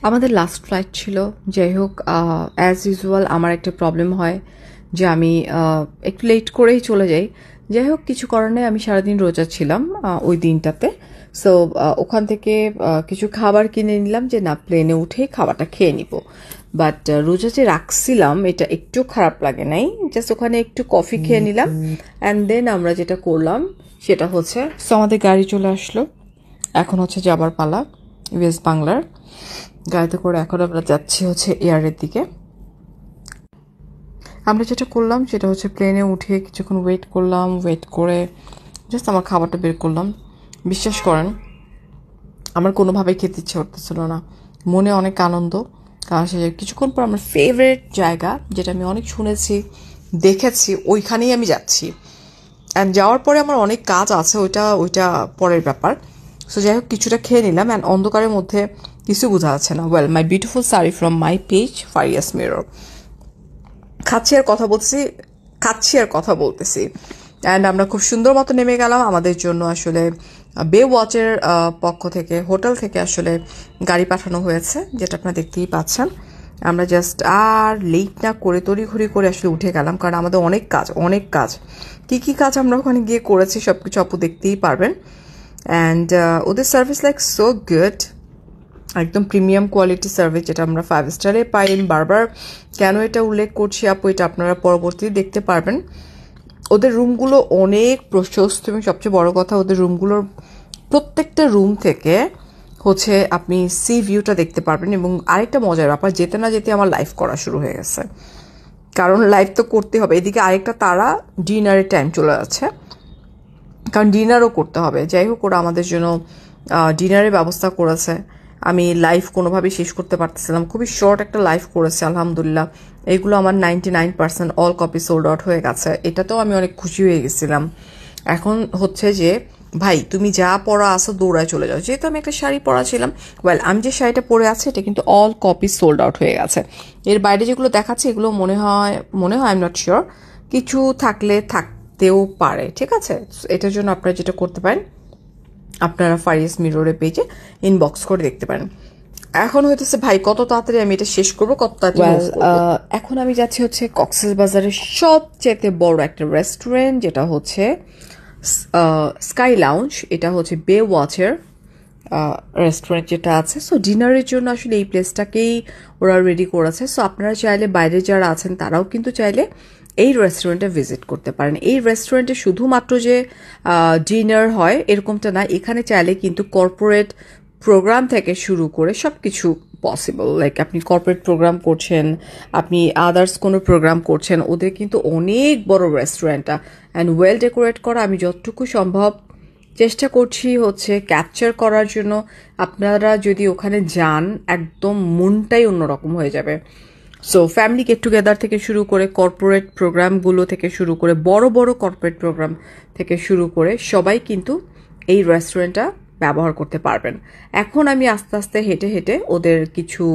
আমাদের last flight ছিল। যাই হোক, অ্যাজ ইউজুয়াল আমার একটা প্রবলেম হয় যে আমি একটু লেট করেই চলে যাই। যাই হোক, কিছু করার নেই, আমি সারাদিন রোজা ছিলাম ওই দিনটাতে। সো ওখান থেকে কিছু খাবার কিনে নিলাম যে না, প্লেনে উঠেই খাবারটা খেয়ে নিব। বাট রোজা যে রাখছিলাম এটা একটু খারাপ লাগে নাই, জাস্ট ওখানে একটু কফি খেয়ে নিলাম। অ্যান্ড দেন আমরা যেটা করলাম সেটা হচ্ছে, সো আমাদের গাড়ি চলে আসলো, এখন হচ্ছে যাবার পালা ওয়েস্ট বাংলার গাড়িতে করে। এখন আমরা যাচ্ছি হচ্ছে এয়ারের দিকে। আমরা যেটা করলাম সেটা হচ্ছে প্লেনে উঠে কিছুক্ষণ ওয়েট করলাম, ওয়েট করে জাস্ট আমার খাবারটা বের করলাম। বিশ্বাস করেন আমার কোনোভাবেই খেতে ইচ্ছে করতেছিল না, মনে অনেক আনন্দ। কারণ সে কিছুক্ষণ পর আমার ফেভারিট জায়গা, যেটা আমি অনেক শুনেছি দেখেছি, ওইখানেই আমি যাচ্ছি। অ্যান্ড যাওয়ার পরে আমার অনেক কাজ আছে, ওইটা ওইটা পরের ব্যাপার। সো যাই হোক, কিছুটা খেয়ে নিলাম। অ্যান্ড অন্ধকারের মধ্যে কিছু বোঝা যাচ্ছে না। Well, my beautiful sari from my page ফারিয়াস মিরর। খাচ্ছি আর কথা বলতেছি, খাচ্ছি আর কথা বলতেছি। অ্যান্ড আমরা খুব সুন্দর মতো নেমে গেলাম। আমাদের জন্য আসলে বে ওয়াচের পক্ষ থেকে, হোটেল থেকে আসলে গাড়ি পাঠানো হয়েছে, যেটা আপনারা দেখতেই পাচ্ছেন। আমরা জাস্ট আর লেট না করে তড়িঘড়ি করে আসলে উঠে গেলাম, কারণ আমাদের অনেক কাজ, অনেক কাজ। কী কী কাজ আমরা ওখানে গিয়ে করেছি সব কিছু আপু দেখতেই পারবেন। অ্যান্ড ওদের সার্ভিস লাইক সো গুড, একদম প্রিমিয়াম কোয়ালিটি সার্ভিস, যেটা আমরা 5 স্টারে পাই। বারবার কেন এটা উল্লেখ করছি আপু, এটা আপনারা পরবর্তীতে দেখতে পারবেন। ওদের রুমগুলো অনেক প্রশস্ত, এবং সবচেয়ে বড় কথা ওদের রুমগুলোর প্রত্যেকটা রুম থেকে হচ্ছে আপনি সি ভিউটা দেখতে পারবেন। এবং আরেকটা মজার ব্যাপার, যেতে না যেতে আমার লাইভ করা শুরু হয়ে গেছে, কারণ লাইভ তো করতে হবে। এদিকে আরেকটা তারা ডিনারের টাইম চলে যাচ্ছে, কারণ ডিনারও করতে হবে। যাই হোক, ওরা আমাদের জন্য ডিনারের ব্যবস্থা করেছে। আমি লাইভ কোনোভাবেই শেষ করতে পারতেছিলাম, খুবই শর্ট একটা লাইভ করেছে আলহামদুলিল্লাহ। এইগুলো আমার 99% অল কপি সোল্ড আউট হয়ে গেছে, এটাতেও আমি অনেক খুশি হয়ে গেছিলাম। এখন হচ্ছে যে ভাই, তুমি যা পরা আসো দৌড়ায় চলে যাও। যেহেতু আমি একটা শাড়ি পরা ছিলাম, ওয়েল, আমি যে শাড়িটা পরে আছি এটা কিন্তু অল কপি সোল্ড আউট হয়ে গেছে। এর বাইরে যেগুলো দেখাচ্ছে এগুলো মনে হয় আই এম নট শিওর, কিছু থাকলে থাকতেও পারে, ঠিক আছে। এটার জন্য আপনারা যেটা করতে পারেন, আপনারা ফারিয়াস মিররের পেজে ইনবক্স করে দেখতে পারেন। এখন হইতেছে ভাই কত তাড়াতাড়ি আমি এটা শেষ করবো, কত তাড়াতাড়ি এখন আমি যাচ্ছি হচ্ছে কক্সবাজারের সবচেয়ে বড় একটা রেস্টুরেন্ট, যেটা হচ্ছে স্কাই লাউঞ্জ। এটা হচ্ছে বে ওয়াচের রেস্টুরেন্ট যেটা আছে। সো ডিনারের জন্য আসলে এই প্লেসটাকেই ওরা রেডি করেছে। সো আপনারা চাইলে, বাইরে যারা আছেন তারাও কিন্তু চাইলে এই রেস্টুরেন্টে ভিজিট করতে পারেন। এই রেস্টুরেন্টে শুধুমাত্র যে ডিনার হয় এরকমটা না, এখানে চাইলে কিন্তু কর্পোরেট প্রোগ্রাম থেকে শুরু করে সব কিছু পসিবল। লাইক আপনি কর্পোরেট প্রোগ্রাম করছেন, আপনি আদার্স কোনো প্রোগ্রাম করছেন, ওদের কিন্তু অনেক বড় রেস্টুরেন্টটা অ্যান্ড ওয়েল ডেকোরেট করা। আমি যতটুকু সম্ভব চেষ্টা করছি হচ্ছে ক্যাপচার করার জন্য। আপনারা যদি ওখানে যান, একদম মনটাই অন্যরকম হয়ে যাবে। সো ফ্যামিলি গেট টুগেদার থেকে শুরু করে, কর্পোরেট প্রোগ্রামগুলো থেকে শুরু করে, বড় বড় কর্পোরেট প্রোগ্রাম থেকে শুরু করে সবাই কিন্তু এই রেস্টুরেন্টটা ব্যবহার করতে পারবেন। এখন আমি আস্তে আস্তে হেঁটে হেঁটে ওদের কিছু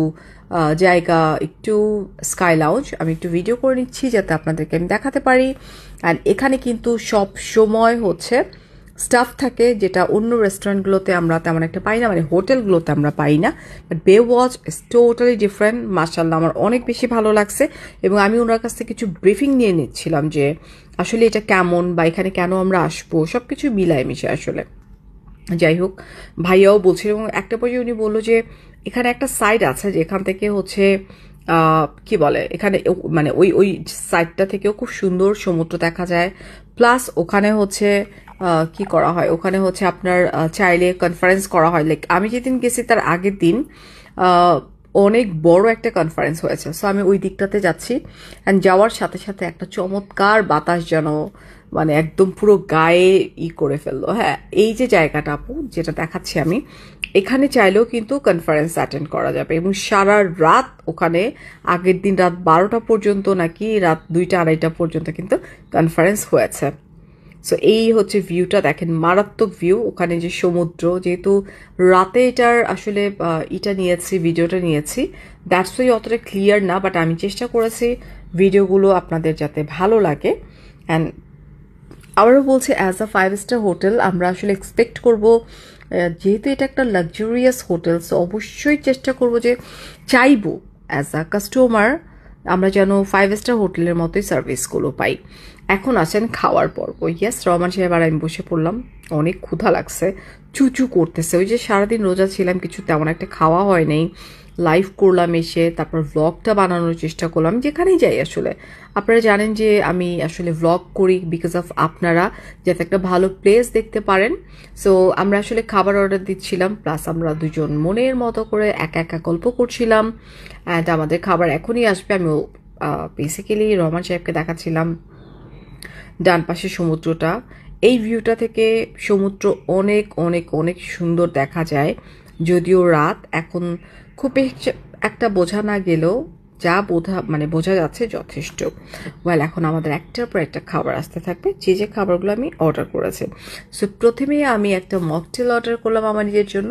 জায়গা, একটু স্কাই লাউঞ্জ আমি একটু ভিডিও করে নিচ্ছি যাতে আপনাদেরকে আমি দেখাতে পারি। অ্যান্ড এখানে কিন্তু সব সময় হচ্ছে স্টাফ থাকে, যেটা অন্য রেস্টুরেন্টগুলোতে আমরা তেমন একটা পাই না, মানে হোটেলগুলোতে আমরা পাই না। বাট বে ওয়াচ ইজ টোটালি ডিফারেন্ট। মাশাআল্লাহ, আমার অনেক বেশি ভালো লাগছে। এবং আমি ওনার কাছ থেকে কিছু ব্রিফিং নিয়ে নিচ্ছিলাম যে আসলে এটা কেমন, বা এখানে কেন আমরা আসবো, সব কিছু মিলায় মিশে আসলে। যাই হোক, ভাইয়াও বলছিল, এবং একটা পর্যায়ে উনি বললো যে এখানে একটা সাইড আছে যেখান থেকে হচ্ছে কি বলে, এখানে মানে ওই ওই সাইডটা থেকেও খুব সুন্দর সমুদ্র দেখা যায়। প্লাস ওখানে হচ্ছে কি করা হয়, ওখানে হচ্ছে আপনার চাইলে কনফারেন্স করা হয়। লাইক আমি যেদিন গেছি তার আগের দিন অনেক বড় একটা কনফারেন্স হয়েছে। সো আমি ওই দিকটাতে যাচ্ছি। অ্যান্ড যাওয়ার সাথে সাথে একটা চমৎকার বাতাস যেন মানে একদম পুরো গায়ে করে ফেললো। হ্যাঁ, এই যে জায়গাটা আপু যেটা দেখাচ্ছি আমি, এখানে চাইলেও কিন্তু কনফারেন্স অ্যাটেন্ড করা যাবে। এবং সারা রাত ওখানে, আগের দিন রাত 12টা পর্যন্ত নাকি রাত 2টা 2:30টা পর্যন্ত কিন্তু কনফারেন্স হয়েছে। সো এই হচ্ছে ভিউটা দেখেন, মারাত্মক ভিউ। ওখানে যে সমুদ্র, যেহেতু রাতে এটার আসলে নিয়েছি, ভিডিওটা নিয়েছি, দ্যাটস ওয়াই অতটা ক্লিয়ার না। বাট আমি চেষ্টা করেছি ভিডিওগুলো আপনাদের যাতে ভালো লাগে। অ্যান্ড আবারও বলছি, অ্যাজ আ 5 স্টার হোটেল আমরা আসলে এক্সপেক্ট করব যেহেতু এটা একটা লাক্সারিয়াস হোটেল, সো অবশ্যই চেষ্টা করব যে চাইবো অ্যাজ আ কাস্টমার আমরা যেন 5 স্টার হোটেলের মতোই সার্ভিসগুলো পাই। এখন আসেন খাওয়ার পর্ব। ইয়েস, রহমান সাহেব আর আমি বসে পড়লাম, অনেক ক্ষুধা লাগছে, চুচু করতেছে। ওই যে সারাদিন রোজা ছিলাম, কিছু তেমন একটা খাওয়া হয় নাই, লাইভ করলাম এসে, তারপর ভ্লগটা বানানোর চেষ্টা করলাম। যেখানেই যাই আসলে আপনারা জানেন যে আমি আসলে ভ্লগ করি বিকজ অফ আপনারা যাতে একটা ভালো প্লেস দেখতে পারেন। সো আমরা আসলে খাবার অর্ডার দিচ্ছিলাম, প্লাস আমরা দুজন মনের মতো করে একা একা গল্প করছিলাম। অ্যান্ড আমাদের খাবার এখনই আসবে। আমি বেসিক্যালি রহমান সাহেবকে দেখাচ্ছিলাম ডান পাশে সমুদ্রটা। এই ভিউটা থেকে সমুদ্র অনেক অনেক অনেক সুন্দর দেখা যায়, যদিও রাত এখন খুব একটা বোঝা না গেলেও যা বোঝা যাচ্ছে যথেষ্ট। ওয়েল, এখন আমাদের একটার পর একটা খাবার আসতে থাকবে, যে যে খাবারগুলো আমি অর্ডার করেছি। সো প্রথমেই আমি একটা মকটেল অর্ডার করলাম আমার নিজের জন্য,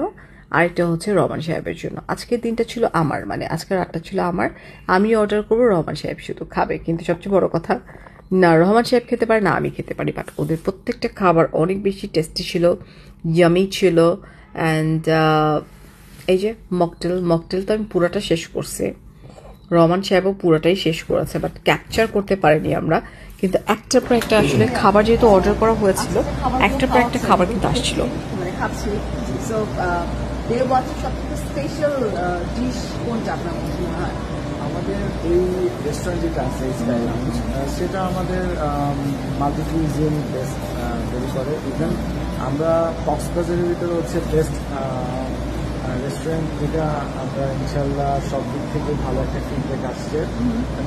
আরেকটা হচ্ছে রহমান সাহেবের জন্য। আজকের দিনটা ছিল আমার, আজকের রাতটা ছিল আমার, আমি অর্ডার করবো, রহমান সাহেব শুধু খাবে। কিন্তু সবচেয়ে বড় কথা, না রহমান সাহেব খেতে পারে না আমি খেতে পারি, বাট ওদের প্রত্যেকটা খাবার অনেক বেশি টেস্টি ছিল, ইয়ামি ছিল। অ্যান্ড এই যে মকটেল তো আমি পুরোটা শেষ করছি, রহমান সাহেবও পুরোটাই শেষ করেছে, বাট ক্যাপচার করতে পারিনি আমরা। কিন্তু একটার পর একটা আসলে খাবার যেহেতু অর্ডার করা হয়েছিল, একটার পর একটা খাবার কিন্তু আসছিল। আমাদের এই রেস্টুরেন্ট যেটা আছে স্কাই লাউঞ্জ, সেটা আমাদের মাল্টি কুইজিন বেস্ট তৈরি করে। ইভেন আমরা কক্সবাজারের ভিতরে হচ্ছে বেস্ট রেস্টুরেন্ট, যেটা আমরা ইনশাল্লাহ সব দিক থেকে ভালো একটা ফিডব্যাক আসছে।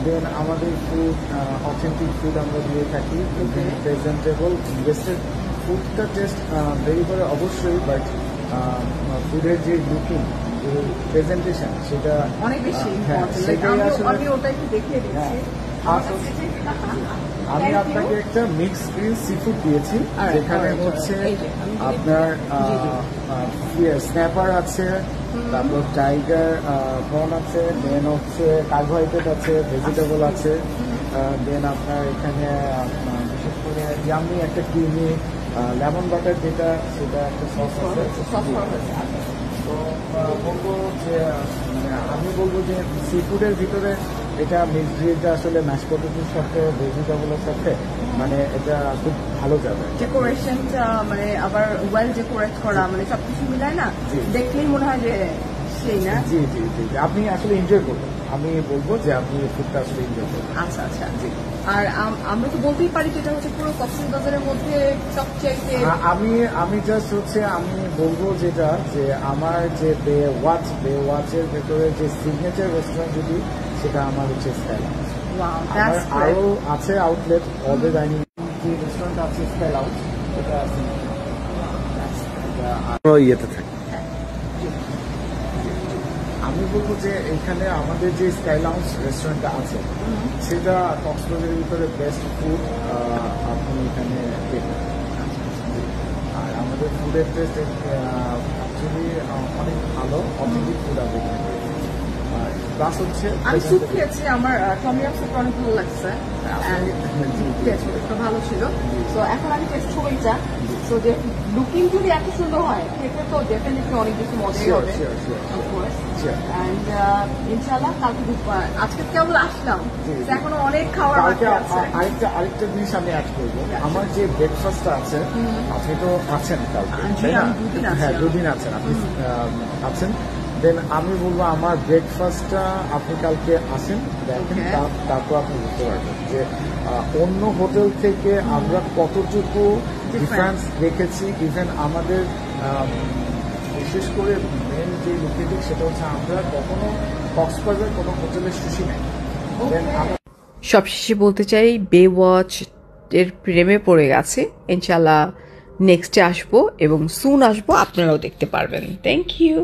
দেন আমাদের ফুড অথেন্টিক ফুড আমরা দিয়ে থাকি, প্রেজেন্টেবল। গেস্টের ফুডটা টেস্ট ভেরি করে অবশ্যই, বাট ফুডের যে লুকিং, প্রেজেন্টেশন, সেটা অনেক বেশি। সেটাই আসলে আমি ওটা একটু দেখিয়ে দিচ্ছি। আমি আপনাকে একটা মিক্স গ্রিন সি ফুড দিয়েছি, যেখানে হচ্ছে আপনার স্ন্যাপার আছে, তারপর টাইগার প্রন আছে, দেন হচ্ছে কার্বোহাইড্রেট আছে, ভেজিটেবল আছে, দেন আপনার এখানে বিশেষ করে ইয়ামি একটা ক্রিমি লেমন বাটার যেটা, সেটা একটা সস আছে। তো বলবো যে আমি বলবো যে সি ফুডের ভিতরে এটা মিক্স গ্রিলটা আসলে ম্যাশ পটেটোর সাথে ভেজিটেবলের সাথে এটা খুব ভালো যাবে। ডেকোরেশনটা আবার ওয়েল ডেকোরেট করা, সবকিছু মিলায় না, দেখলেই মনে হয় যে সেই না। জি জি জি, আপনি আসলে এনজয় করবেন। আমি বলবো যে আপনি ফুডটা আসলে এনজয় করবেন। আচ্ছা আচ্ছা, জি। আর আমরা তো বলতেই পারি যে এটা হচ্ছে পুরো কক্সবাজারের মধ্যে সবচেয়ে আমি জাস্ট হচ্ছে আমি বলবো যেটা, যে আমার যে বে ওয়াচের ভেতরে যে সিগনেচার রেস্টুরেন্ট যদি, সেটা আমার হচ্ছে স্কাই লাউঞ্জ। আরো আছে আউটলেট, অলরেডি ডাইনিং যে রেস্টুরেন্ট আছে স্কাই লাউঞ্জ, এটা ইয়েতে থাকে। আমি বলবো যে এখানে আমাদের যে স্কাই লাউঞ্জ রেস্টুরেন্টটা আছে, সেটা কক্সবাজারের ভিতরে বেস্ট ফুড আপনি এখানে পেবেন। আর আমাদের ফুডের টেস্ট অ্যাকচুয়ালি অনেক ভালো, অথেন্টিক ফুড আপনি এখানে পেয়ে। প্লাস হচ্ছে আমি স্যুপ খেয়েছি, আমার টমিয়াম স্যুপ অনেক ভালো লাগছে, ভালো ছিল। তো এখন আমি টেস্ট করবো এটা। তো যে লুকিং যদি এত সুন্দর হয়, খেতে তো ডেফিনেটলি অনেক বেশি মজাই হবে। ইনশাল্লাহ কালকে আজকে কেবল আসলাম, এখনো অনেক খাওয়ার বাকি আছে। আরেকটা জিনিস আমি অ্যাড করবো, আমার যে ব্রেকফাস্টটা আছে, আপনি তো আছেন কালকে, হ্যাঁ 2 দিন আছেন, আপনি আছেন। দেন আমি বলবো আমার ব্রেকফাস্টটা আপনি কালকে আসেন, দেখেন, তারপর আপনি বুঝতে পারবেন যে অন্য হোটেল থেকে আমরা কতটুকু ডিফারেন্স দেখেছি। ইভেন আমাদের বিশেষ করে মেন যে লোকেটিভ, সেটা হচ্ছে আমরা কখনো কক্সবাজার কোনো হোটেলের সুশি নেই। সবশেষে বলতে চাই, বে ওয়াচ এর প্রেমে পড়ে গেছে। ইনশাল্লাহ নেক্সটে আসবো এবং সুন আসবো, আপনারাও দেখতে পারবেন। Thank you.